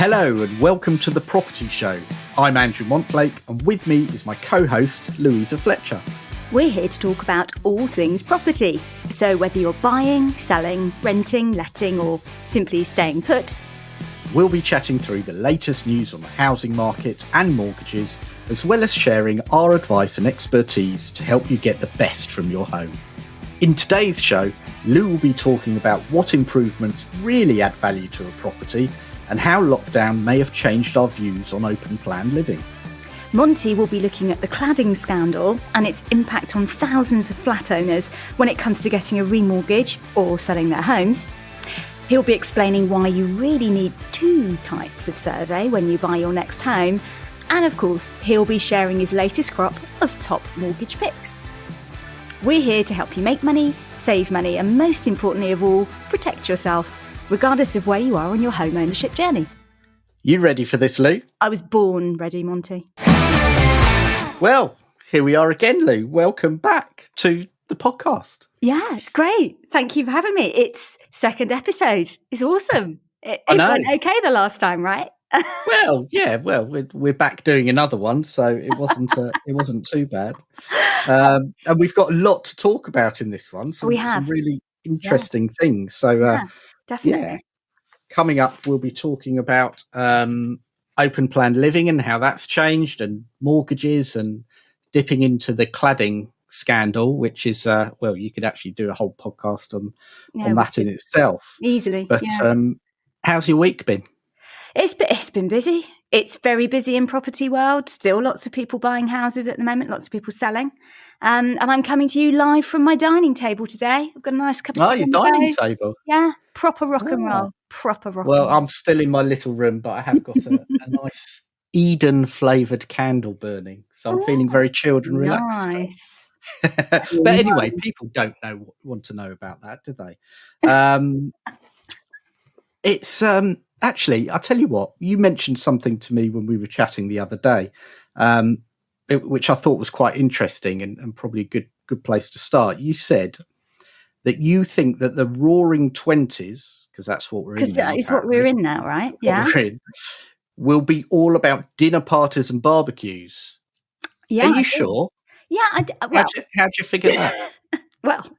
Hello and welcome to The Property Show. I'm Andrew Montlake and with me is my co-host Louisa Fletcher. We're here to talk about all things property. So whether you're buying, selling, renting, letting or simply staying put, we'll be chatting through the latest news on the housing market and mortgages, as well as sharing our advice and expertise to help you get the best from your home. In today's show, Lou will be talking about what improvements really add value to a property and how lockdown may have changed our views on open plan living. Monty will be looking at the cladding scandal and its impact on thousands of flat owners when it comes to getting a remortgage or selling their homes. He'll be explaining why you really need two types of survey when you buy your next home. And of course, he'll be sharing his latest crop of top mortgage picks. We're here to help you make money, save money, and most importantly of all, protect yourself, regardless of where you are on your home ownership journey. You ready for this, Lou? I was born ready, Monty. Well, here we are again, Lou. Welcome back to the podcast. Yeah, it's great. Thank you for having me. It's second episode. It's awesome. It went okay the last time, right? We're back doing another one, so it wasn't too bad. And we've got a lot to talk about in this one. Some really interesting things. So definitely. Coming up, we'll be talking about open plan living and how that's changed, and mortgages, and dipping into the cladding scandal, which is you could actually do a whole podcast on that in itself easily. But how's your week been? It's been busy. It's very busy in property world. Still lots of people buying houses at the moment, lots of people selling. And I'm coming to you live from my dining table today. I've got a nice cup of tea. Oh, your dining table? Yeah, proper rock and roll. Proper rock and roll. Well, I'm still in my little room, but I have got a nice Eden-flavoured candle burning. So I'm feeling very chilled and relaxed. Nice. But anyway, people don't want to know about that, do they? It's actually, I'll tell you what, you mentioned something to me when we were chatting the other day, which I thought was quite interesting and probably a good place to start. You said that you think that the roaring 20s, because that's what we're in now. Because that is what we're in now, right? Yeah. Will be all about dinner parties and barbecues. Yeah. Are you sure? Yeah. How'd you figure that? Well,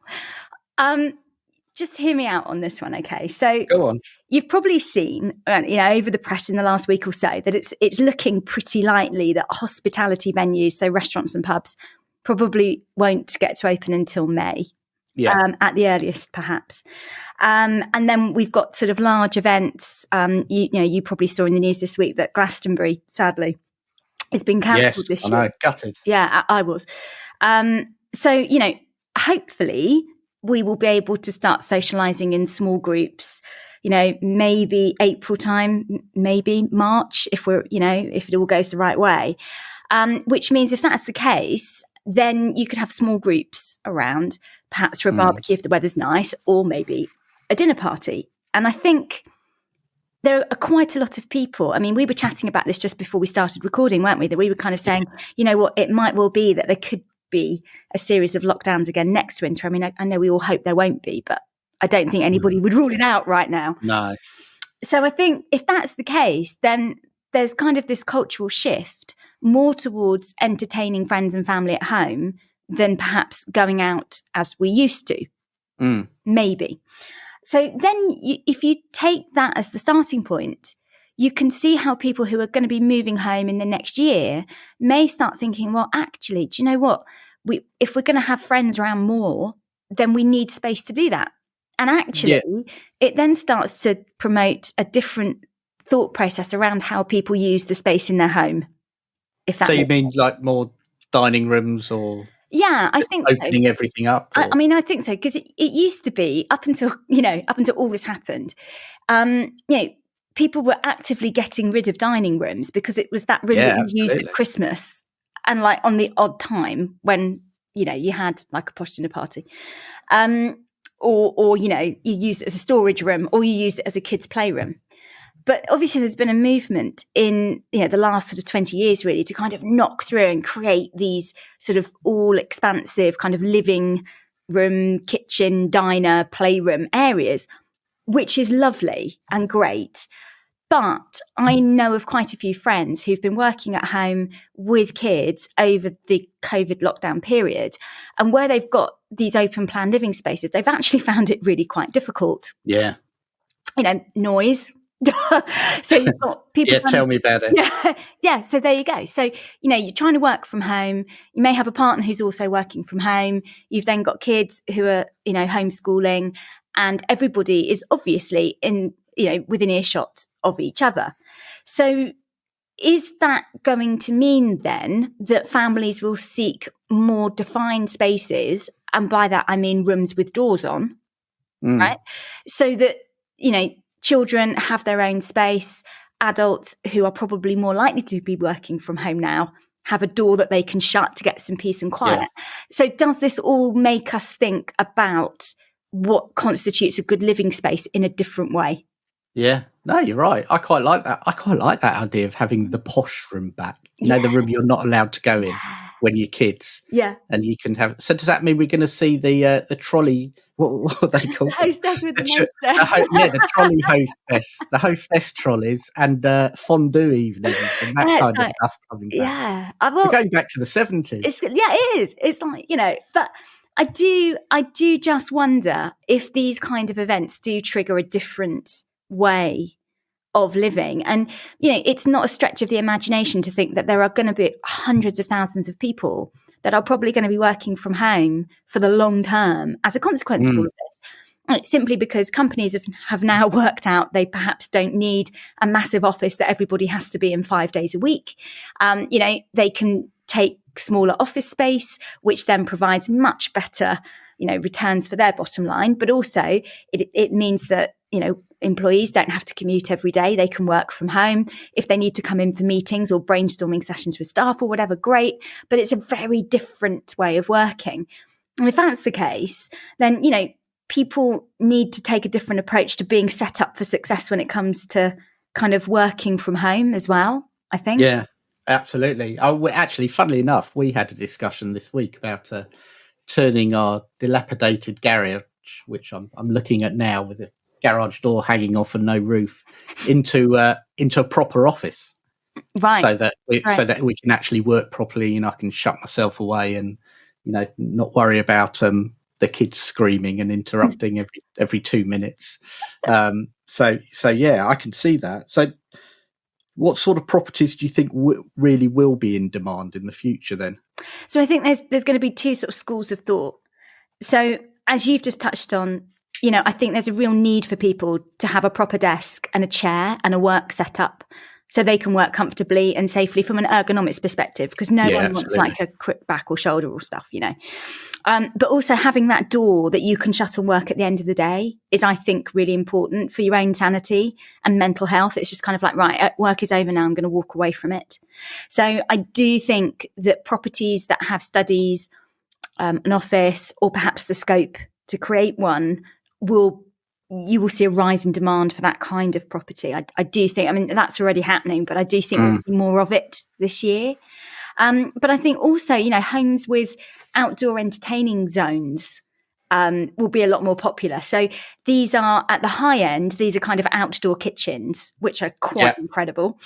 just hear me out on this one, okay? So go on. You've probably seen, over the press in the last week or so, that it's looking pretty likely that hospitality venues, so restaurants and pubs, probably won't get to open until May. Yeah. At the earliest, perhaps. And then we've got sort of large events. You probably saw in the news this week that Glastonbury, sadly, has been cancelled this year. I know, gutted. Yeah, I was. So, hopefully we will be able to start socialising in small groups, maybe April time, maybe March, if it all goes the right way. Which means if that's the case, then you could have small groups around, perhaps for a barbecue if the weather's nice, or maybe a dinner party. And I think there are quite a lot of people. I mean, we were chatting about this just before we started recording, weren't we? That we were kind of saying, it might well be that there could be a series of lockdowns again next winter. I mean, I know we all hope there won't be, but I don't think anybody would rule it out right now. No. So I think if that's the case, then there's kind of this cultural shift more towards entertaining friends and family at home than perhaps going out as we used to. Maybe. So then if you take that as the starting point, you can see how people who are going to be moving home in the next year may start thinking, well, actually, do you know what? If we're going to have friends around more, then we need space to do that. And actually, it then starts to promote a different thought process around how people use the space in their home. So you mean like more dining rooms or... Yeah, I think opening everything up. I mean, I think so, because it used to be up until all this happened. People were actively getting rid of dining rooms because it was that room that you used at Christmas and like on the odd time when you had like a posh dinner party, or you used it as a storage room, or you used it as a kids' playroom. But obviously there's been a movement in the last sort of 20 years really to kind of knock through and create these sort of all expansive kind of living room, kitchen, diner, playroom areas, which is lovely and great. But I know of quite a few friends who've been working at home with kids over the COVID lockdown period. And where they've got these open plan living spaces, they've actually found it really quite difficult. Yeah. Noise. So you've got people. Tell me about it. Yeah. So there you go. So, you're trying to work from home. You may have a partner who's also working from home. You've then got kids who are, homeschooling, and everybody is obviously within earshot of each other. So is that going to mean then that families will seek more defined spaces? And by that, I mean rooms with doors on, right? So that, children have their own space. Adults who are probably more likely to be working from home now have a door that they can shut to get some peace and quiet. Yeah. So does this all make us think about what constitutes a good living space in a different way? Yeah, no, you're right. I quite like that. I quite like that idea of having the posh room back. The room you're not allowed to go in when you're kids. Yeah. And you can have. So does that mean we're going to see the trolley? What are they called? The hostess with the hostess. The trolley hostess, the hostess trolleys, and fondue evenings and that kind of stuff coming back. Yeah, we're going back to the 70s. It is. It's like but. I do just wonder if these kind of events do trigger a different way of living. And, it's not a stretch of the imagination to think that there are going to be hundreds of thousands of people that are probably going to be working from home for the long term as a consequence of all of this. Simply because companies have now worked out they perhaps don't need a massive office that everybody has to be in 5 days a week. They can take smaller office space, which then provides much better, returns for their bottom line. But also it means that, employees don't have to commute every day. They can work from home. If they need to come in for meetings or brainstorming sessions with staff or whatever, great. But it's a very different way of working. And if that's the case, then, people need to take a different approach to being set up for success when it comes to kind of working from home as well, I think. Yeah, absolutely. Actually, funnily enough, we had a discussion this week about turning our dilapidated garage, which I'm looking at now with a garage door hanging off and no roof, into a proper office, right? So that we can actually work properly, and I can shut myself away and not worry about the kids screaming and interrupting every 2 minutes. So yeah, I can see that. So what sort of properties do you think really will be in demand in the future then? So I think there's going to be two sort of schools of thought. So as you've just touched on, I think there's a real need for people to have a proper desk and a chair and a work setup so they can work comfortably and safely from an ergonomics perspective, because no one wants like a quick back or shoulder or stuff, But also having that door that you can shut and work at the end of the day is, I think, really important for your own sanity and mental health. It's just kind of like, right, work is over now, I'm going to walk away from it. So I do think that properties that have studies, an office, or perhaps the scope to create one, you will see a rise in demand for that kind of property. I do think, that's already happening, but I do think we'll see more of it this year. But I think also, homes with outdoor entertaining zones will be a lot more popular. So these are at the high end, these are kind of outdoor kitchens, which are quite incredible.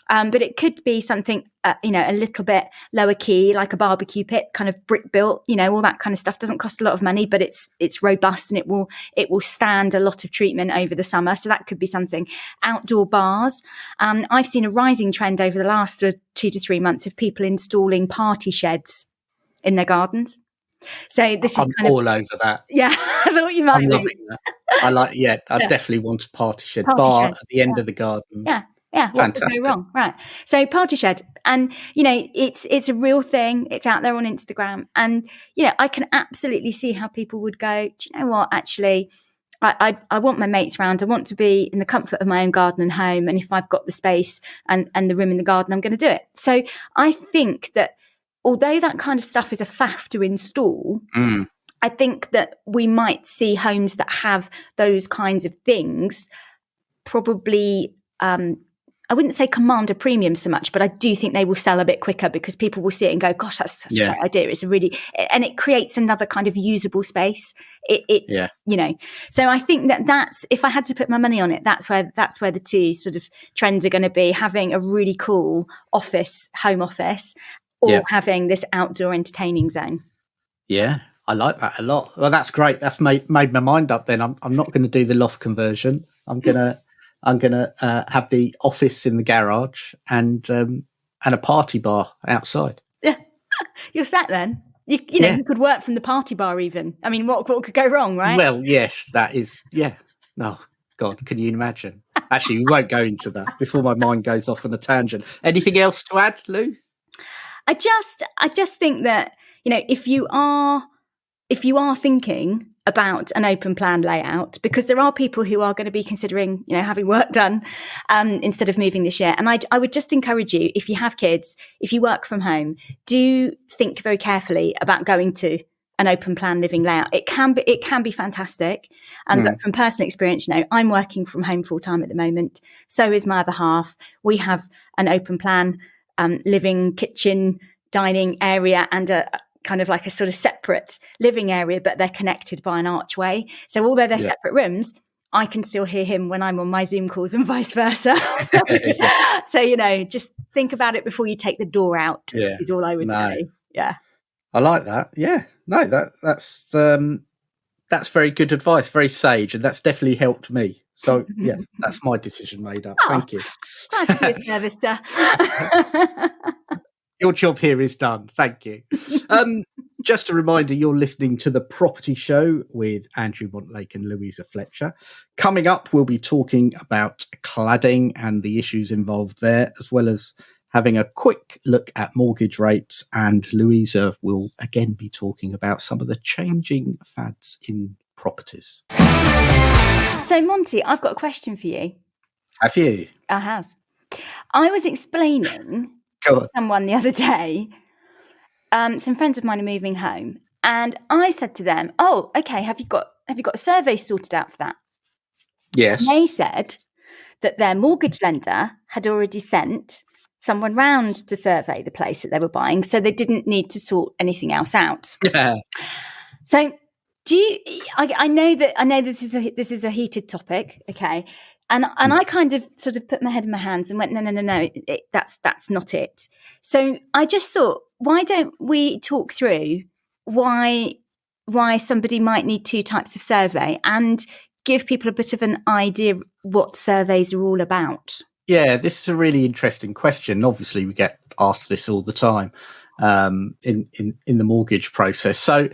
But it could be something, a little bit lower key, like a barbecue pit, kind of brick built, all that kind of stuff. Doesn't cost a lot of money, but it's robust and it will stand a lot of treatment over the summer. So that could be something. Outdoor bars. I've seen a rising trend over the last 2 to 3 months of people installing party sheds in their gardens. So this is I'm all over that. Yeah, I thought you might. I'm loving that. I definitely want a party shed bar at the end of the garden. Yeah, what could go wrong? Right. So party shed, and it's a real thing. It's out there on Instagram, and I can absolutely see how people would go, do you know what? Actually, I want my mates around. I want to be in the comfort of my own garden and home, and if I've got the space and the room in the garden, I'm going to do it. So I think that, although that kind of stuff is a faff to install, I think that we might see homes that have those kinds of things probably I wouldn't say command a premium so much, but I do think they will sell a bit quicker because people will see it and go, gosh, that's a great idea. It's and it creates another kind of usable space. So I think that's, if I had to put my money on it, that's where the two sort of trends are going to be: having a really cool home office, or having this outdoor entertaining zone. Yeah, I like that a lot. Well, that's great. That's made my mind up. Then I'm not going to do the loft conversion. I'm gonna have the office in the garage and a party bar outside. Yeah, you're set then. You could work from the party bar even. I mean, what could go wrong, right? Well, yes, that is. Yeah. Oh God, can you imagine? Actually, we won't go into that before my mind goes off on a tangent. Anything else to add, Lou? I just think that, if you are thinking about an open plan layout, because there are people who are going to be considering, having work done instead of moving this year. And I would just encourage you, if you have kids, if you work from home, do think very carefully about going to an open plan living layout. It can be fantastic. But from personal experience, I'm working from home full time at the moment. So is my other half. We have an open plan living, kitchen, dining area, and a kind of like a sort of separate living area, but they're connected by an archway. So although they're separate rooms, I can still hear him when I'm on my Zoom calls and vice versa. So, just think about it before you take the door out is all I would say. Yeah. I like that. Yeah. No, that's very good advice, very sage, and that's definitely helped me. So, yeah, that's my decision made up. Thank you. Glad to be of service, sir. Your job here is done. Thank you. Just a reminder, you're listening to The Property Show with Andrew Montlake and Louisa Fletcher. Coming up, we'll be talking about cladding and the issues involved there, as well as having a quick look at mortgage rates. And Louisa will again be talking about some of the changing fads in properties. So, Monty, I've got a question for you. Have you? I have. I was explaining to someone the other day, some friends of mine are moving home, and I said to them, "Oh, okay, have you got a survey sorted out for that?" Yes. And they said that their mortgage lender had already sent someone round to survey the place that they were buying, so they didn't need to sort anything else out. Yeah. So, I know that this is a heated topic, okay? And I kind of sort of put my head in my hands and went, no, that's not it. So I just thought, why don't we talk through why somebody might need two types of survey and give people a bit of an idea what surveys are all about? Yeah, this is a really interesting question. Obviously, we get asked this all the time in the mortgage process. So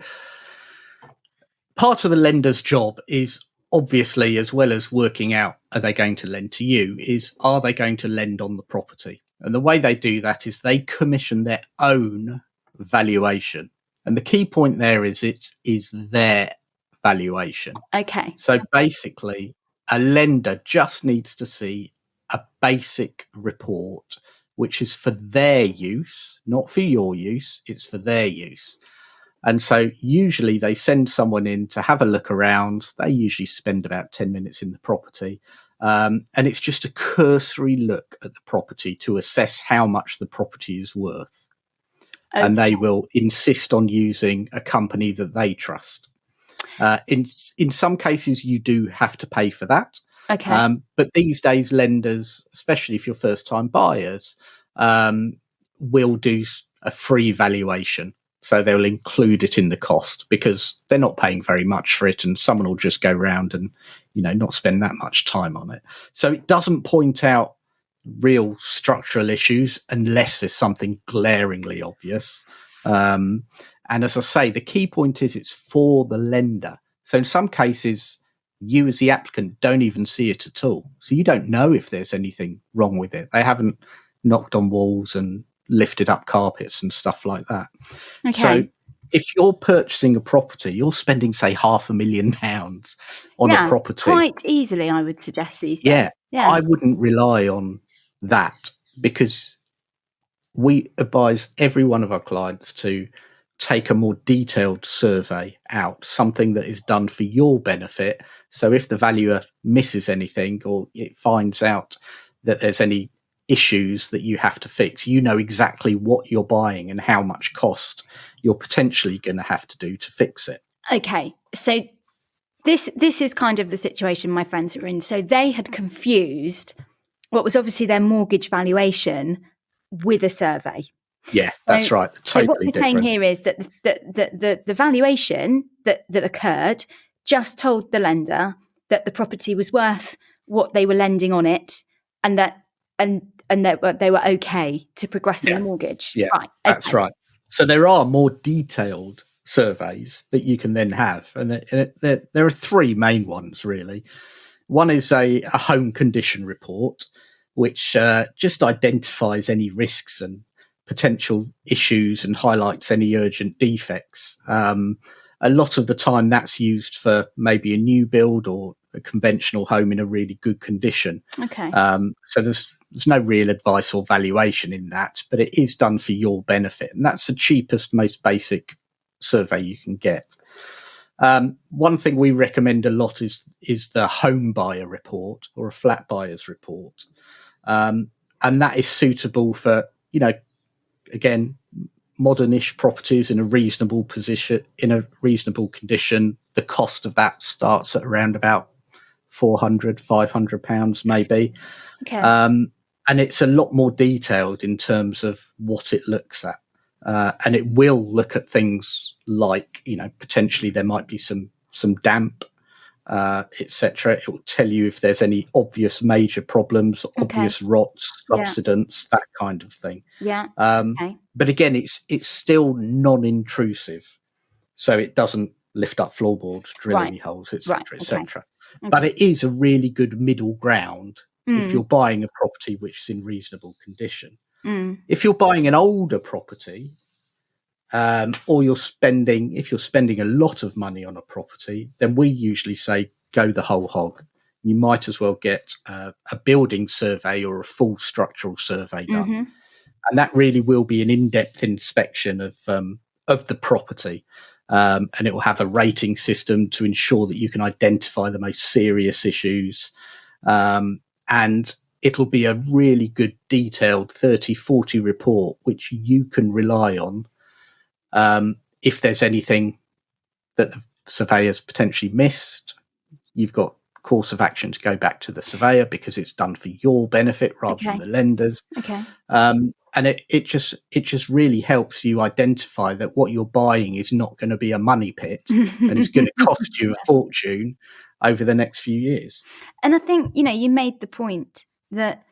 part of the lender's job is, obviously, as well as working out, are they going to lend to you, are they going to lend on the property? And the way they do that is they commission their own valuation. And the key point there is it is their valuation. Okay. So basically, a lender just needs to see a basic report, which is for their use, not for your use. It's for their use. And so usually they send someone in to have a look around. They usually spend about 10 minutes in the property. And it's just a cursory look at the property to assess how much the property is worth. Okay. And they will insist on using a company that they trust. In some cases, you do have to pay for that. Okay. But these days, lenders, especially if you're first-time buyers, will do a free valuation. So they'll include it in the cost because they're not paying very much for it, and someone will just go around and, not spend that much time on it. So it doesn't point out real structural issues unless there's something glaringly obvious. And as I say, the key point is it's for the lender. So in some cases, you as the applicant don't even see it at all. So you don't know if there's anything wrong with it. They haven't knocked on walls and lifted up carpets and stuff like that. Okay. So if you're purchasing a property, you're spending, say, £500,000 on a property. Quite easily, I would suggest these days. Yeah, I wouldn't rely on that because we advise every one of our clients to take a more detailed survey out, something that is done for your benefit. So if the valuer misses anything or it finds out that there's any issues that you have to fix. You know exactly what you're buying and how much cost you're potentially going to have to do to fix it. Okay, so this is kind of the situation my friends are in. So they had confused what was obviously their mortgage valuation with a survey. Yeah, that's right. Totally so what we're different. saying here is that the valuation that occurred just told the lender that the property was worth what they were lending on it, and that they were okay to progress on the mortgage. Yeah, right. That's right. So there are more detailed surveys that you can then have, and there are three main ones really. One is a home condition report, which just identifies any risks and potential issues and highlights any urgent defects. A lot of the time that's used for maybe a new build or a conventional home in a really good condition. Okay. So there's no real advice or valuation in that, but it is done for your benefit. And that's the cheapest, most basic survey you can get. One thing we recommend a lot is the home buyer report or a flat buyer's report. And that is suitable for, again, modernish properties in a reasonable position, in a reasonable condition. The cost of that starts at around about £400-500 maybe. Okay. And it's a lot more detailed in terms of what it looks at. And it will look at things like, potentially there might be some damp, etc. It will tell you if there's any obvious major problems, obvious rots, subsidence, that kind of thing. Yeah. But again, it's still non-intrusive, so it doesn't lift up floorboards, drill any holes, etc., etc. But it is a really good middle ground if you're buying a property which is in reasonable condition. If you're buying an older property, or if you're spending a lot of money on a property, then we usually say go the whole hog. You might as well get a building survey or a full structural survey done. And that really will be an in-depth inspection of the property. And it will have a rating system to ensure that you can identify the most serious issues. And it'll be a really good detailed 30-40 report, which you can rely on if there's anything that the surveyor's potentially missed. You've got course of action to go back to the surveyor because it's done for your benefit rather than the lender's. And it just really helps you identify that what you're buying is not going to be a money pit and it's going to cost you a fortune over the next few years. And I think, you made the point that,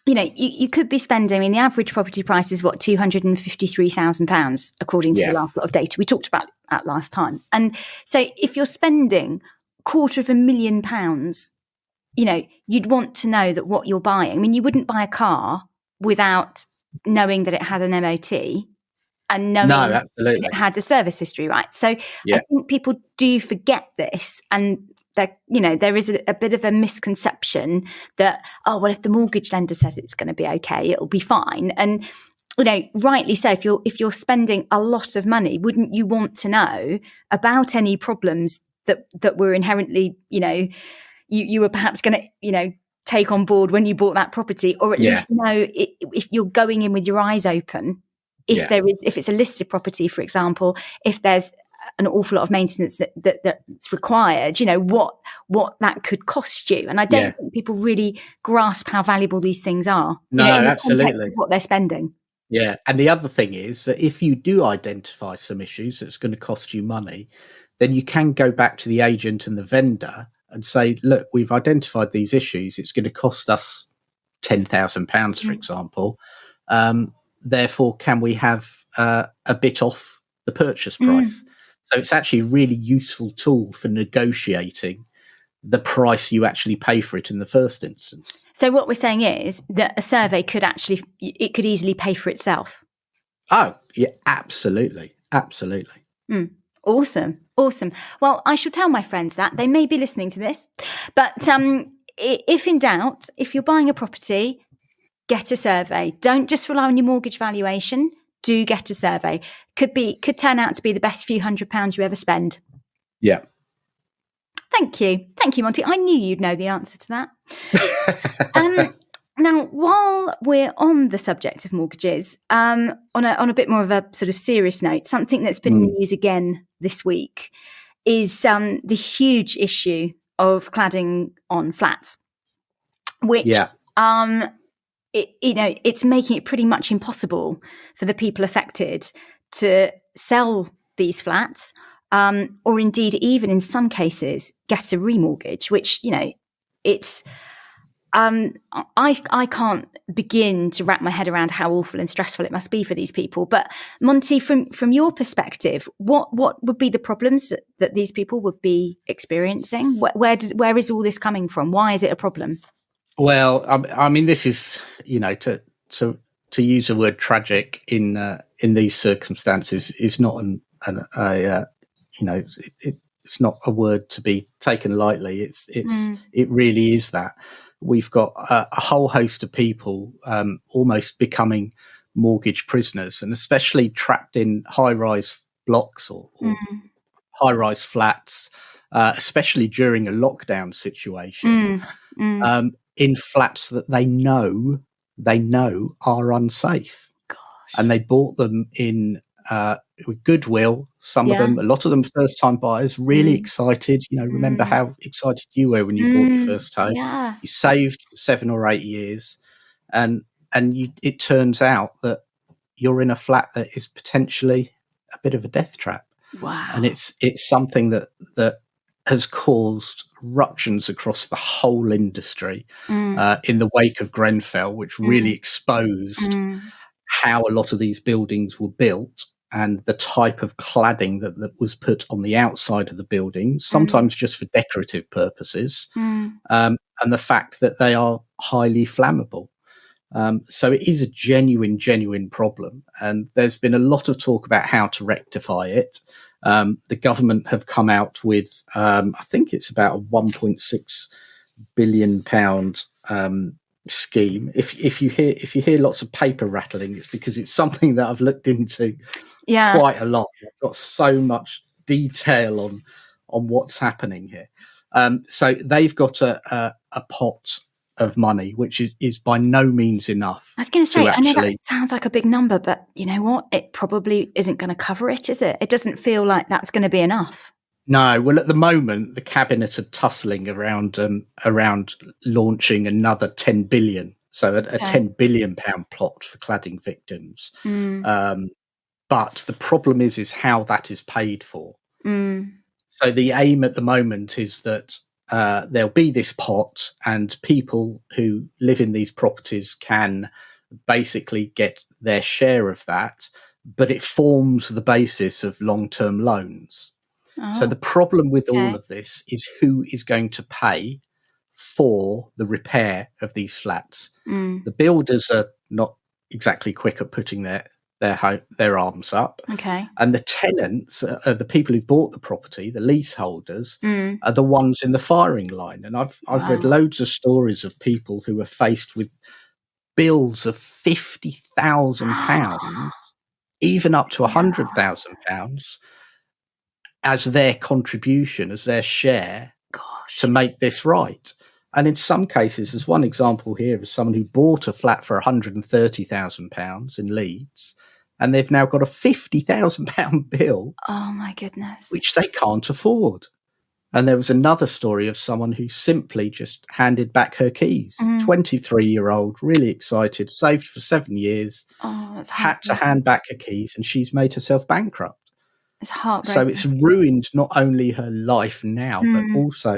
you could be spending, the average property price is what, £253,000, according to the last lot of data. We talked about that last time. And so if you're spending £250,000, you'd want to know that what you're buying, you wouldn't buy a car without knowing that it had an MOT and knowing that it had a service history, right? So I think people do forget this, and there is a bit of a misconception that, if the mortgage lender says it's going to be okay, it'll be fine. And rightly so, if you're spending a lot of money, wouldn't you want to know about any problems that were inherently, you were perhaps going to, take on board when you bought that property, or at least know if you're going in with your eyes open, if it's a listed property, for example, if there's an awful lot of maintenance that's required, what that could cost you. And I don't think people really grasp how valuable these things are. No, in the absolutely. context of what they're spending. Yeah. And the other thing is that if you do identify some issues that's going to cost you money, then you can go back to the agent and the vendor and say, look, we've identified these issues. It's going to cost us £10,000, for example. Therefore, can we have a bit off the purchase price? So it's actually a really useful tool for negotiating the price you actually pay for it in the first instance. So what we're saying is that a survey could easily pay for itself. Oh, yeah, absolutely. Absolutely. Awesome. Well, I shall tell my friends that. They may be listening to this. But if in doubt, if you're buying a property, get a survey. Don't just rely on your mortgage valuation. Do get a survey. Could turn out to be the best few £100 you ever spend. Yeah. Thank you, Monty. I knew you'd know the answer to that. Now, while we're on the subject of mortgages, on a bit more of a sort of serious note, something that's been in the news again this week is the huge issue of cladding on flats, which it's making it pretty much impossible for the people affected to sell these flats, or indeed, even in some cases, get a remortgage, which, it's I can't begin to wrap my head around how awful and stressful it must be for these people. But Monty, from your perspective, what would be the problems that these people would be experiencing? Where is all this coming from? Why is it a problem? Well, I mean, this is, to use the word tragic in these circumstances is not it's not a word to be taken lightly. It really is that. We've got a whole host of people almost becoming mortgage prisoners, and especially trapped in high-rise blocks or high-rise flats, especially during a lockdown situation, in flats that they know are unsafe. Gosh. And they bought them in with goodwill. Some of them, a lot of them, first-time buyers, really excited. Remember how excited you were when you bought your first home. Yeah. You saved 7 or 8 years, and it turns out that you're in a flat that is potentially a bit of a death trap. Wow. And it's something that has caused ructions across the whole industry in the wake of Grenfell, which really exposed how a lot of these buildings were built and the type of cladding that was put on the outside of the buildings, sometimes just for decorative purposes, and the fact that they are highly flammable. So it is a genuine problem. And there's been a lot of talk about how to rectify it. The government have come out with, I think it's about a £1.6 billion scheme. If you hear lots of paper rattling, it's because it's something that I've looked into quite a lot. I've got so much detail on what's happening here. So they've got a pot of money, which is by no means enough. I was going to say, I know that sounds like a big number, but you know what? It probably isn't going to cover it, is it? It doesn't feel like that's going to be enough. No. Well, at the moment, the cabinet are tussling around launching another 10 billion. So a £10 billion plot for cladding victims. But the problem is how that is paid for. So the aim at the moment is that there'll be this pot, and people who live in these properties can basically get their share of that, but it forms the basis of long-term loans. So the problem with all of this is who is going to pay for the repair of these flats. The builders are not exactly quick at putting their arms up. And the tenants, the people who bought the property, the leaseholders, are the ones in the firing line. And I've read loads of stories of people who are faced with bills of £50,000, even up to £100,000 as their contribution, as their share to make this right. And in some cases, there's one example here of someone who bought a flat for £130,000 in Leeds, and they've now got a £50,000 bill. Oh my goodness. Which they can't afford. And there was another story of someone who simply just handed back her keys. 23-year-old, really excited, saved for 7 years, had to hand back her keys, and she's made herself bankrupt. It's heartbreaking. So it's ruined not only her life now, but also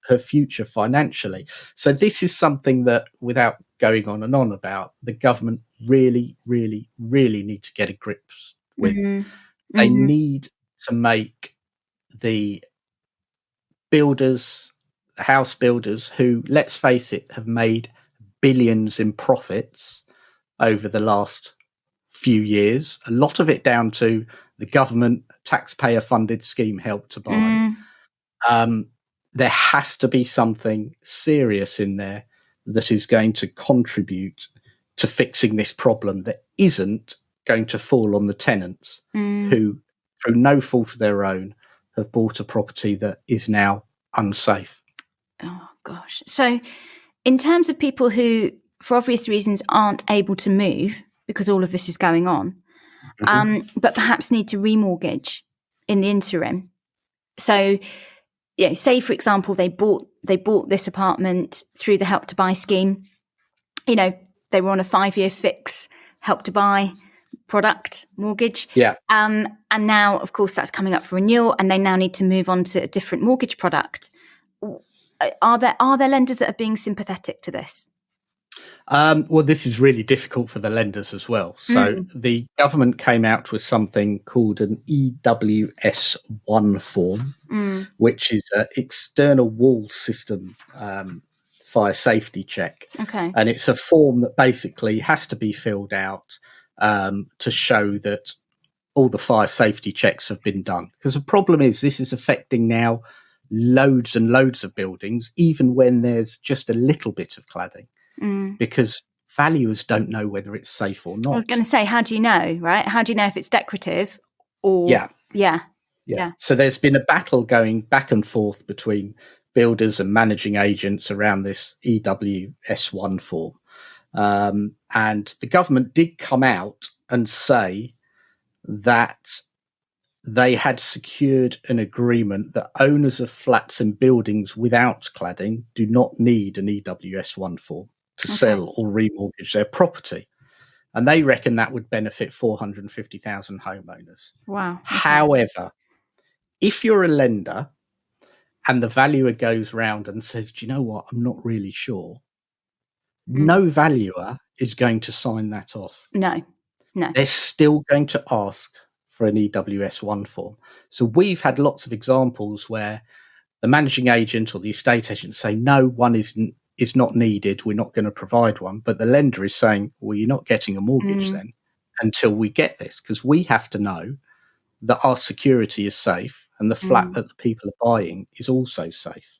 her future financially. So this is something that, without going on and on about, the government really, really, really need to get a grip with. They need to make the builders, the house builders, who, let's face it, have made billions in profits over the last few years, a lot of it down to the government taxpayer funded scheme Help to Buy. There has to be something serious in there that is going to contribute to fixing this problem that isn't going to fall on the tenants who, through no fault of their own, have bought a property that is now unsafe. Oh, gosh. So in terms of people who for obvious reasons, aren't able to move because all of this is going on, but perhaps need to remortgage in the interim. So, say for example, they bought this apartment through the Help to Buy scheme. They were on a 5-year fix Help to Buy product mortgage. Yeah. And now, of course, that's coming up for renewal, and they now need to move on to a different mortgage product. Are there lenders that are being sympathetic to this? Well, this is really difficult for the lenders as well. So the government came out with something called an EWS1 form, which is an external wall system fire safety check. Okay. And it's a form that basically has to be filled out to show that all the fire safety checks have been done. Because the problem is this is affecting now loads and loads of buildings, even when there's just a little bit of cladding. Because valuers don't know whether it's safe or not. I was going to say, how do you know, right? How do you know if it's decorative or... Yeah. So there's been a battle going back and forth between builders and managing agents around this EWS1 form. And the government did come out and say that they had secured an agreement that owners of flats and buildings without cladding do not need an EWS1 form to sell or remortgage their property. And they reckon that would benefit 450,000 homeowners. Wow. Okay. However, if you're a lender and the valuer goes round and says, do you know what, I'm not really sure, no valuer is going to sign that off. No. They're still going to ask for an EWS1 form. So we've had lots of examples where the managing agent or the estate agent say, no, one is not needed, we're not going to provide one. But the lender is saying, well, you're not getting a mortgage then until we get this, because we have to know that our security is safe and the flat that the people are buying is also safe.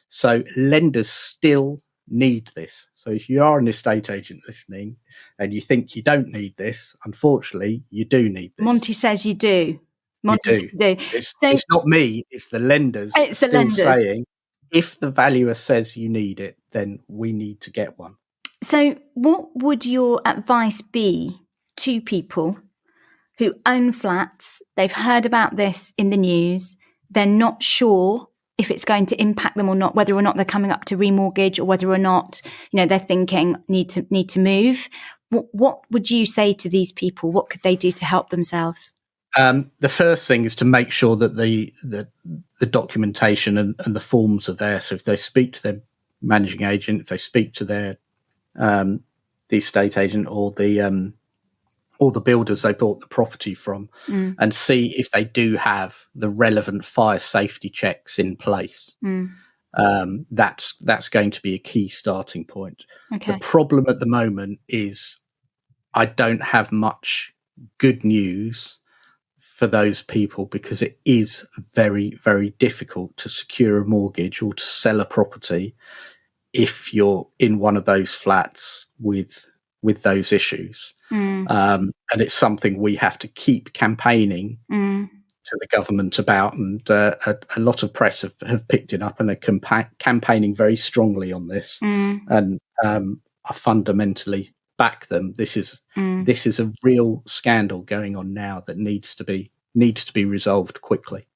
So lenders still need this. So if you are an estate agent listening and you think you don't need this, unfortunately, you do need this. Monty says you do. Monty, you do. It's not me, it's the lenders saying, if the valuer says you need it, then we need to get one. So what would your advice be to people who own flats? They've heard about this in the news. They're not sure if it's going to impact them or not, whether or not they're coming up to remortgage or whether or not, they're thinking need to move. What would you say to these people? What could they do to help themselves? The first thing is to make sure that the documentation and the forms are there. So if they speak to their managing agent, if they speak to their the estate agent or the builders they bought the property from, and see if they do have the relevant fire safety checks in place. That's going to be a key starting point. Okay. The problem at the moment is I don't have much good news for those people, because it is very, very difficult to secure a mortgage or to sell a property if you're in one of those flats with those issues. And it's something we have to keep campaigning to the government about, and a lot of press have picked it up and are campaigning very strongly on this, and I fundamentally back them. This is a real scandal going on now that needs to be resolved quickly.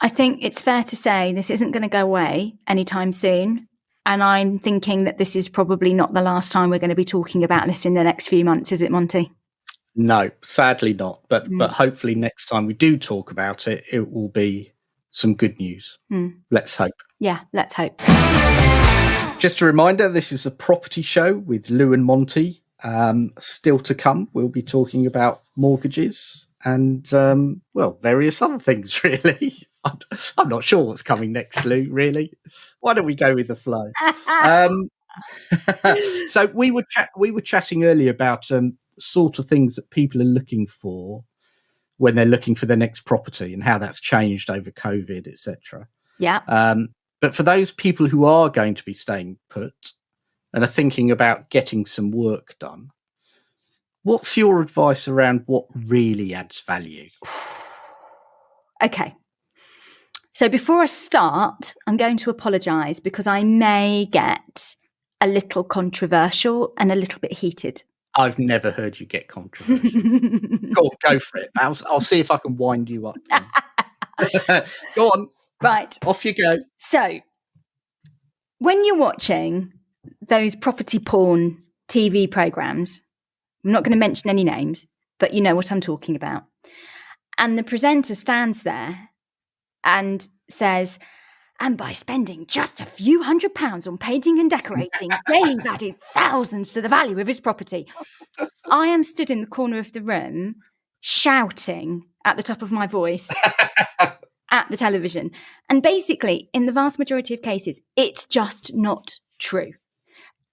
I think it's fair to say this isn't going to go away anytime soon. And I'm thinking that this is probably not the last time we're going to be talking about this in the next few months, is it, Monty? No, sadly not. But hopefully next time we do talk about it, it will be some good news. Let's hope. Yeah, let's hope. Just a reminder, this is a property show with Lou and Monty. Still to come, we'll be talking about mortgages and, various other things, really. I'm not sure what's coming next, Lou, really. Why don't we go with the flow? So we were chatting earlier about sort of things that people are looking for when they're looking for their next property and how that's changed over COVID, etc. Yeah. But for those people who are going to be staying put and are thinking about getting some work done, what's your advice around what really adds value? Okay. So before I start, I'm going to apologise because I may get a little controversial and a little bit heated. I've never heard you get controversial. Go for it. I'll see if I can wind you up then. Go on. Right. Off you go. So, when you're watching those property porn TV programs, I'm not going to mention any names, but you know what I'm talking about. And the presenter stands there and says, and by spending just a few £100 on painting and decorating, they've added thousands to the value of his property. I am stood in the corner of the room shouting at the top of my voice at the television. And basically, in the vast majority of cases, it's just not true.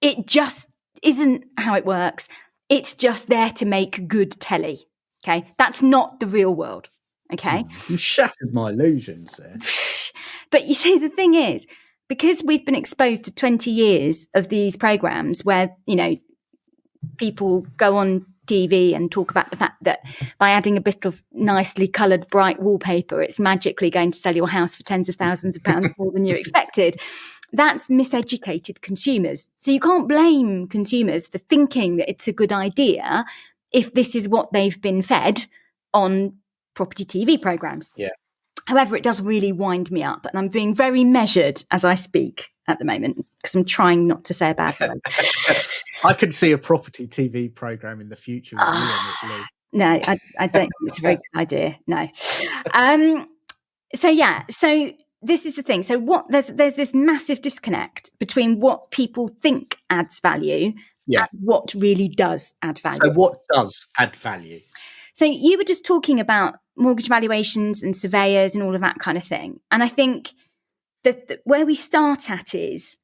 It just isn't how it works. It's just there to make good telly. Okay, that's not the real world. Okay, you shattered my illusions there. But you see, the thing is, because we've been exposed to 20 years of these programs where, you know, people go on TV and talk about the fact that by adding a bit of nicely coloured bright wallpaper, it's magically going to sell your house for tens of thousands of pounds more than you expected. That's miseducated consumers. So you can't blame consumers for thinking that it's a good idea if this is what they've been fed on property TV programs. Yeah. However, it does really wind me up, and I'm being very measured as I speak at the moment because I'm trying not to say a bad word. I could see a property TV program in the future with you on it, Lou. No, I don't think it's a very good idea. No. So this is the thing. So there's this massive disconnect between what people think adds value and what really does add value. So what does add value? So you were just talking about mortgage valuations and surveyors and all of that kind of thing. And I think that where we start at is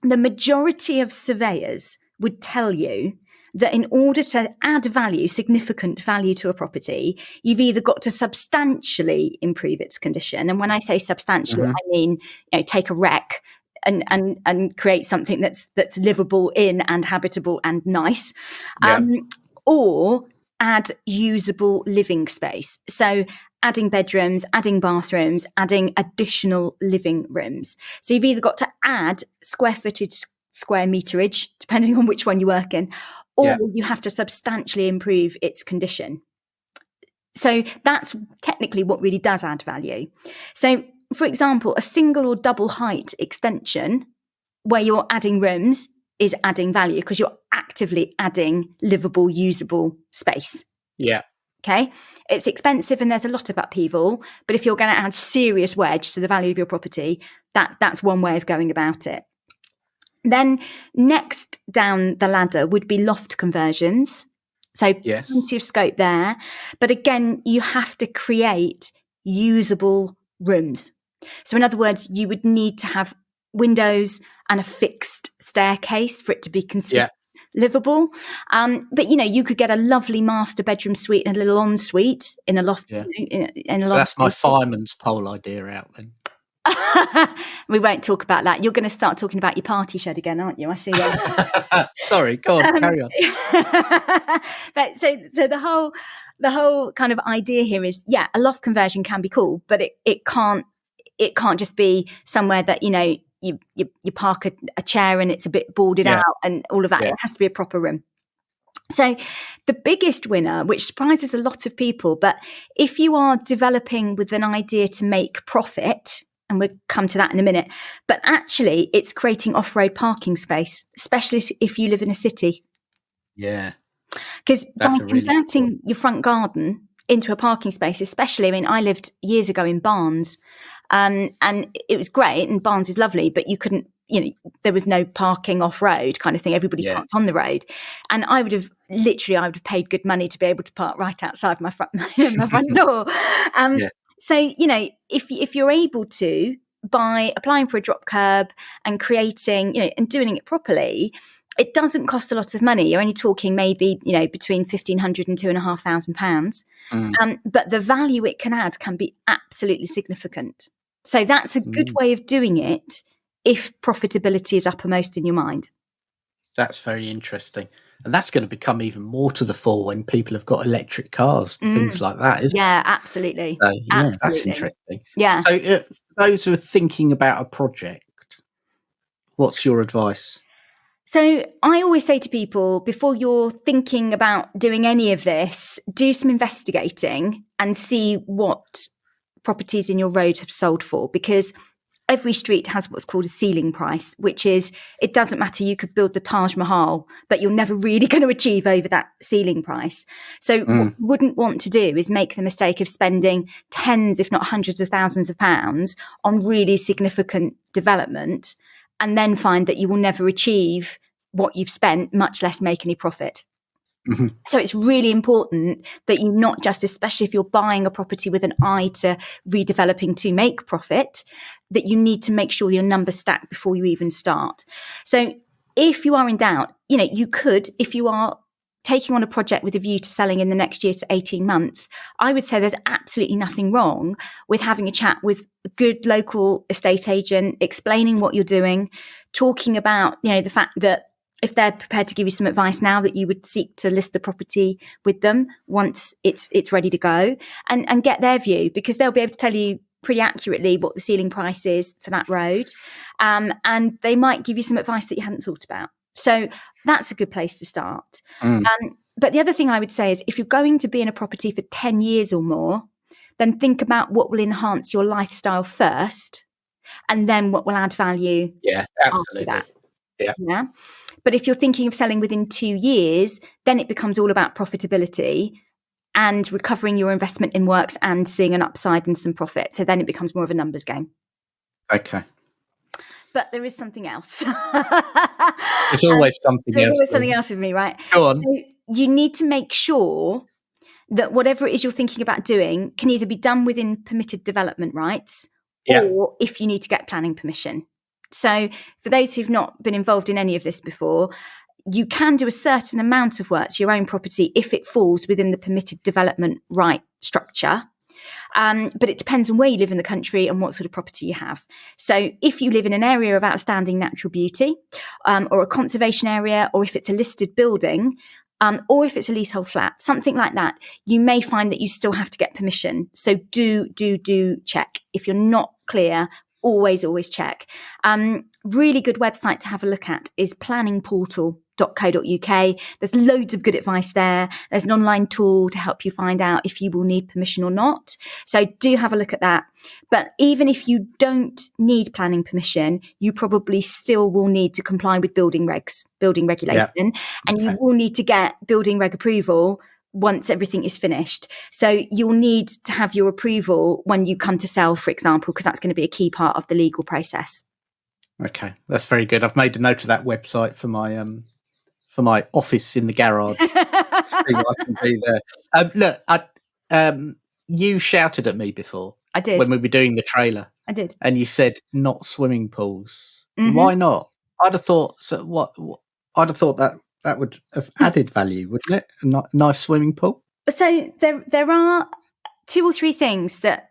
the majority of surveyors would tell you that in order to add value, significant value to a property, you've either got to substantially improve its condition. And when I say substantially, I mean, you know, take a wreck and create something that's livable in and habitable and nice, or add usable living space. So adding bedrooms, adding bathrooms, adding additional living rooms. So you've either got to add square footage, square meterage, depending on which one you work in, or you have to substantially improve its condition. So that's technically what really does add value. So, for example, a single or double height extension where you're adding rooms is adding value because you're actively adding livable, usable space. Yeah. Okay. It's expensive and there's a lot of upheaval, but if you're going to add serious wedge to the value of your property, that's one way of going about it. Then next down the ladder would be loft conversions. So plenty of scope there. But again, you have to create usable rooms. So in other words, you would need to have windows and a fixed staircase for it to be considered livable. But, you know, you could get a lovely master bedroom suite and a little ensuite in a loft. Yeah. In a so loft. That's my fireman's pole idea out then. We won't talk about that. You're going to start talking about your party shed again, aren't you? I see. Sorry, go on, carry on. But so the whole kind of idea here is, a loft conversion can be cool, but it can't just be somewhere that, you know, you park a chair and it's a bit boarded out and all of that. It has to be a proper room. So the biggest winner, which surprises a lot of people, but if you are developing with an idea to make profit, and we'll come to that in a minute, but actually it's creating off-road parking space, especially if you live in a city. Yeah. Because by converting your front garden into a parking space, especially, I mean, I lived years ago in Barnes, and it was great, and Barnes is lovely, but you couldn't, you know, there was no parking off-road kind of thing. Everybody parked on the road. And I would have paid good money to be able to park right outside my front door. So, you know, if you're able to, by applying for a drop curb and creating, you know, and doing it properly, it doesn't cost a lot of money. You're only talking maybe, you know, between £1,500 and £2,500. But the value it can add can be absolutely significant. So that's a good way of doing it if profitability is uppermost in your mind. That's very interesting. And that's going to become even more to the fore when people have got electric cars, things like that, isn't it? Yeah, absolutely. So, absolutely. That's interesting. Yeah. So for those who are thinking about a project, what's your advice? So I always say to people, before you're thinking about doing any of this, do some investigating and see what properties in your road have sold for, because every street has what's called a ceiling price, which is, it doesn't matter, you could build the Taj Mahal, but you're never really going to achieve over that ceiling price. So what you wouldn't want to do is make the mistake of spending tens, if not hundreds of thousands of pounds on really significant development, and then find that you will never achieve what you've spent, much less make any profit. So it's really important that you not just, especially if you're buying a property with an eye to redeveloping to make profit, that you need to make sure your numbers stack before you even start. So if you are in doubt, you could, if you are taking on a project with a view to selling in the next year to 18 months, I would say there's absolutely nothing wrong with having a chat with a good local estate agent, explaining what you're doing, talking about, the fact that if they're prepared to give you some advice now, that you would seek to list the property with them once it's ready to go, and get their view, because they'll be able to tell you pretty accurately what the ceiling price is for that road. And they might give you some advice that you hadn't thought about. So that's a good place to start. But the other thing I would say is, if you're going to be in a property for 10 years or more, then think about what will enhance your lifestyle first, and then what will add value. Yeah, absolutely. After that. Yeah. But if you're thinking of selling within 2 years, then it becomes all about profitability and recovering your investment in works and seeing an upside and some profit. So then it becomes more of a numbers game. Okay. But there is something else. There's always something else. There's always something else with me, right? Go on. So you need to make sure that whatever it is you're thinking about doing can either be done within permitted development rights, or if you need to get planning permission. So for those who've not been involved in any of this before, you can do a certain amount of work to your own property if it falls within the permitted development right structure. But it depends on where you live in the country and what sort of property you have. So if you live in an area of outstanding natural beauty, or a conservation area, or if it's a listed building, or if it's a leasehold flat, something like that, you may find that you still have to get permission. So do check. If you're not clear, always check. Really good website to have a look at is planningportal.co.uk. There's loads of good advice there. There's an online tool to help you find out if you will need permission or not. So do have a look at that. But even if you don't need planning permission, you probably still will need to comply with building regulation, and you will need to get building reg approval once everything is finished. So you'll need to have your approval when you come to sell, for example, because that's going to be a key part of the legal process. Okay, that's very good. I've made a note of that website for my office in the garage. See what I can do there. Look, you shouted at me before. I did. When we were doing the trailer. I did. And you said not swimming pools. Why not? I'd have thought that would have added value, wouldn't it? A nice swimming pool. So there are 2 or 3 things that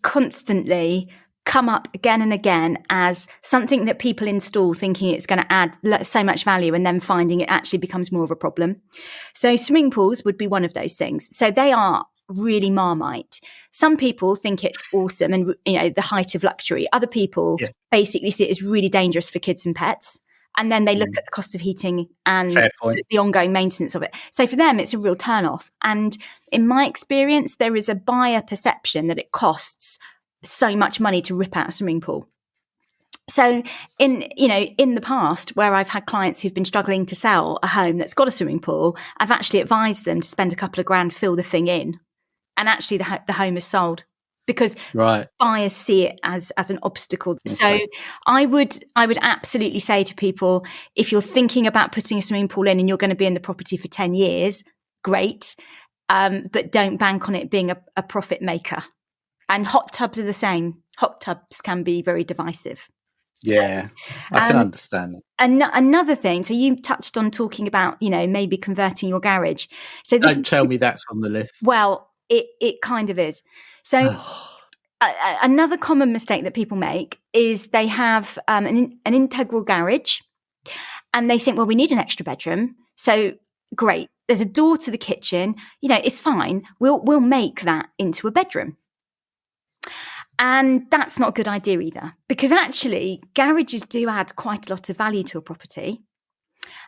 constantly come up again and again as something that people install thinking it's going to add so much value, and then finding it actually becomes more of a problem. So swimming pools would be one of those things. So they are really Marmite. Some people think it's awesome and, the height of luxury. Other people basically see it as really dangerous for kids and pets. And then they look at the cost of heating and the ongoing maintenance of it. So for them, it's a real turn-off. And in my experience, there is a buyer perception that it costs so much money to rip out a swimming pool. So in the past, where I've had clients who've been struggling to sell a home that's got a swimming pool, I've actually advised them to spend a couple of grand, fill the thing in, and actually the home is sold. Because buyers see it as an obstacle. Okay. So I would absolutely say to people, if you're thinking about putting a swimming pool in and you're going to be in the property for 10 years, great. But don't bank on it being a profit maker. And hot tubs are the same. Hot tubs can be very divisive. Yeah, so, I can understand that. Another thing, so you touched on talking about, maybe converting your garage. So don't tell me that's on the list. Well, it kind of is. So another common mistake that people make is they have an integral garage, and they think, well, we need an extra bedroom. So great, there's a door to the kitchen. It's fine. We'll make that into a bedroom. And that's not a good idea either, because actually garages do add quite a lot of value to a property.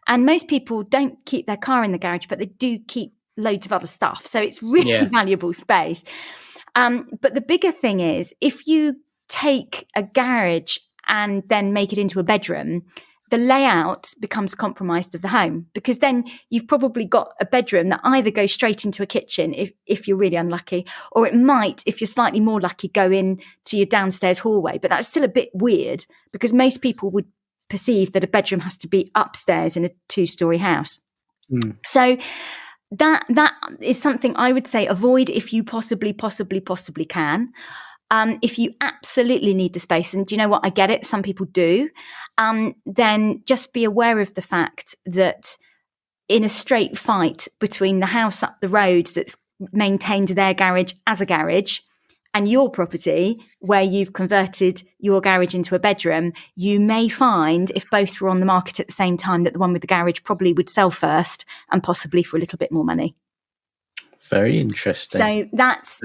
And most people don't keep their car in the garage, but they do keep loads of other stuff. So it's really valuable space. But the bigger thing is, if you take a garage and then make it into a bedroom, the layout becomes compromised of the home, because then you've probably got a bedroom that either goes straight into a kitchen if you're really unlucky, or it might, if you're slightly more lucky, go in to your downstairs hallway. But that's still a bit weird, because most people would perceive that a bedroom has to be upstairs in a 2-story house. So that is something I would say avoid if you possibly can. If you absolutely need the space, and do you know what? I get it. Some people do. Then just be aware of the fact that in a straight fight between the house up the road that's maintained their garage as a garage and your property where you've converted your garage into a bedroom, you may find, if both were on the market at the same time, that the one with the garage probably would sell first and possibly for a little bit more money. Very interesting. So that's,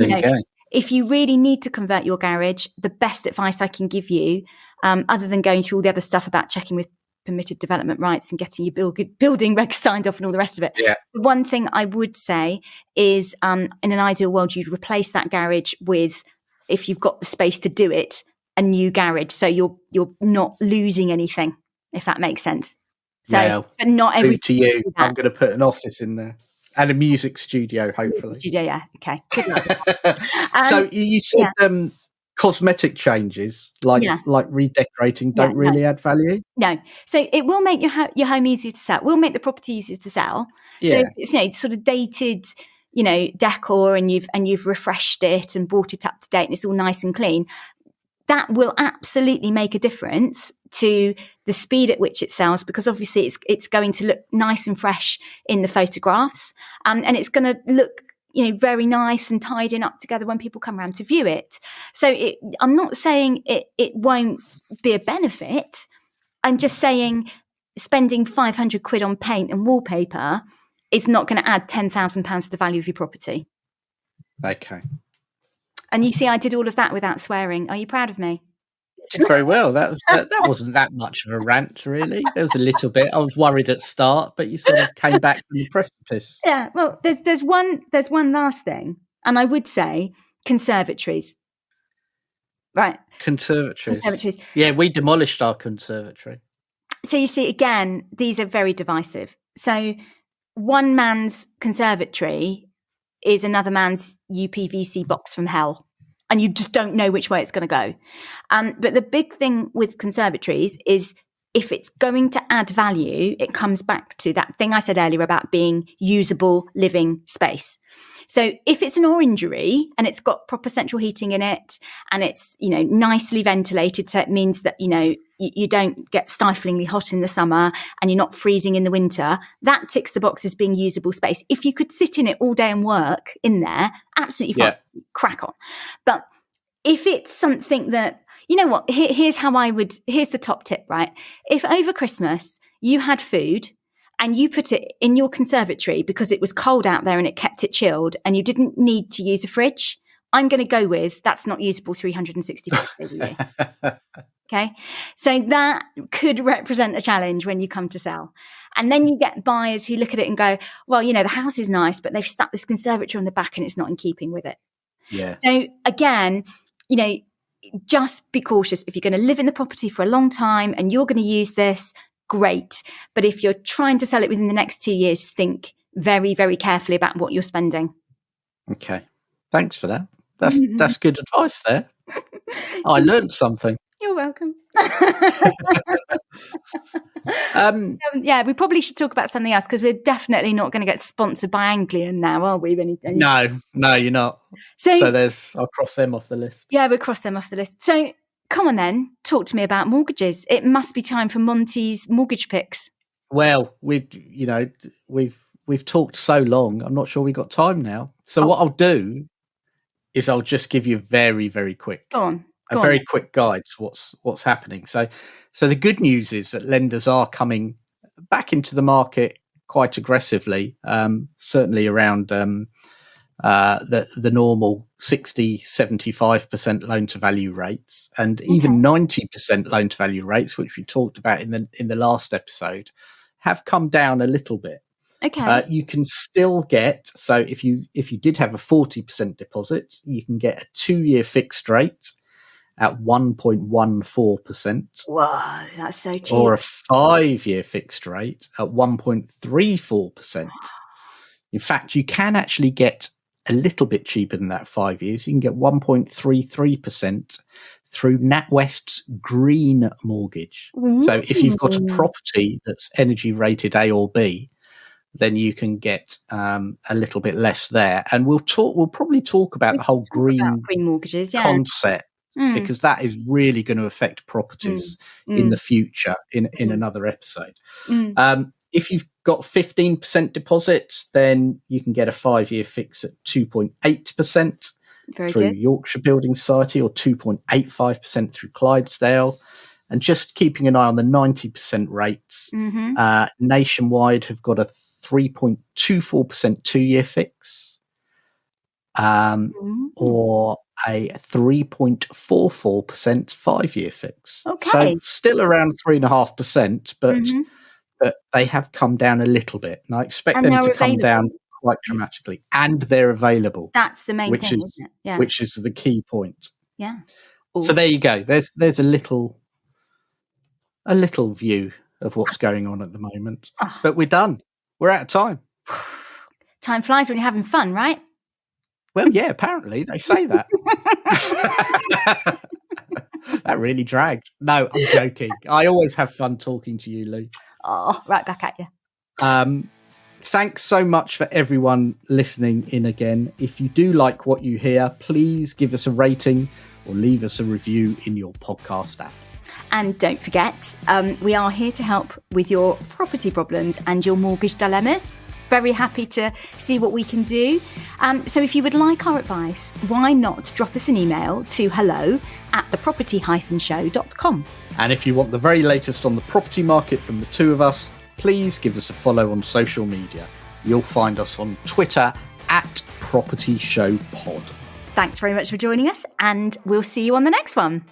if you really need to convert your garage, the best advice I can give you, other than going through all the other stuff about checking with permitted development rights and getting your building regs signed off and all the rest of it. The one thing I would say is, in an ideal world, you'd replace that garage with, if you've got the space to do it, a new garage. So you're not losing anything, if that makes sense. So, but not every to you. I'm going to put an office in there. And a music studio, hopefully. Studio, okay. Good luck. So you said cosmetic changes, like redecorating, don't really add value? No. So it will make your home easier to sell. Will make the property easier to sell. So it's sort of dated, decor, and you've refreshed it and brought it up to date, and it's all nice and clean. That will absolutely make a difference to the speed at which it sells, because obviously it's going to look nice and fresh in the photographs, and it's going to look very nice and tied in up together when people come around to view it. So I'm not saying it won't be a benefit. I'm just saying spending 500 quid on paint and wallpaper is not going to add £10,000 to the value of your property. Okay. And you see, I did all of that without swearing. Are you proud of me? You did very well. That wasn't that much of a rant, really. There was a little bit. I was worried at start, but you sort of came back from the precipice. Yeah. Well, there's one last thing, and I would say conservatories. Right. Conservatories. Yeah, we demolished our conservatory. So you see, again, these are very divisive. So one man's conservatory is another man's UPVC box from hell, and you just don't know which way it's going to go. But the big thing with conservatories is, if it's going to add value, it comes back to that thing I said earlier about being usable living space. So if it's an orangery and it's got proper central heating in it, and it's, nicely ventilated, so it means that, you don't get stiflingly hot in the summer and you're not freezing in the winter, that ticks the box as being usable space. If you could sit in it all day and work in there, absolutely fine, crack on. But if it's something that, here's the top tip, right? If over Christmas you had food and you put it in your conservatory because it was cold out there and it kept it chilled and you didn't need to use a fridge, I'm going to go with that's not usable 365 days a year. Okay. So that could represent a challenge when you come to sell. And then you get buyers who look at it and go, well, the house is nice, but they've stuck this conservatory on the back and it's not in keeping with it. Yeah. So again, just be cautious. If you're going to live in the property for a long time and you're going to use this, great. But if you're trying to sell it within the next 2 years, think very, very carefully about what you're spending. Okay. Thanks for that. That's good advice there. I learned something. You're welcome. We probably should talk about something else, because we're definitely not going to get sponsored by Anglian now, are we? No, you're not. So I'll cross them off the list. Yeah, we'll cross them off the list. So come on then, talk to me about mortgages. It must be time for Monty's mortgage picks. Well, we've talked so long, I'm not sure we've got time now. So what I'll do is I'll just give you a very, very quick quick guide to what's happening. So the good news is that lenders are coming back into the market quite aggressively, certainly around the normal 60, 75% loan to value rates, and even 90% loan to value rates, which we talked about in the last episode, have come down a little bit. Okay. You can still get, so if you did have a 40% deposit, you can get a 2-year fixed rate at 1.14%. Whoa, that's so cheap. Or a 5-year fixed rate at 1.34%. In fact, you can actually get a little bit cheaper than that 5 years. You can get 1.33% through NatWest's green mortgage. So if you've got a property that's energy rated A or B, then you can get a little bit less there. And we'll probably talk about the whole green mortgages concept, because that is really going to affect properties in the future in another episode. If you've got 15% deposit, then you can get a 5-year fix at 2.8% through Yorkshire Building Society, or 2.85% through Clydesdale. And just keeping an eye on the 90% rates, Nationwide have got a 3.24% 2-year fix, or a 3.44% 5-year fix. Okay. So still around 3.5%, but they have come down a little bit. And I expect them to come down quite dramatically. And they're available. That's the main thing, isn't it? Yeah. Which is the key point. Yeah. Awesome. So there you go. There's a little view of what's going on at the moment. But we're done. We're out of time. Time flies when you're having fun, right? Well, yeah, apparently they say that. That really dragged. No, I'm joking. I always have fun talking to you, Lou. Oh, right back at you. Thanks so much for everyone listening in again. If you do like what you hear, please give us a rating or leave us a review in your podcast app. And don't forget, we are here to help with your property problems and your mortgage dilemmas. Very happy to see what we can do. So if you would like our advice, why not drop us an email to hello@theproperty-show.com. And if you want the very latest on the property market from the two of us, please give us a follow on social media. You'll find us on Twitter @PropertyShowPod. Thanks very much for joining us, and we'll see you on the next one.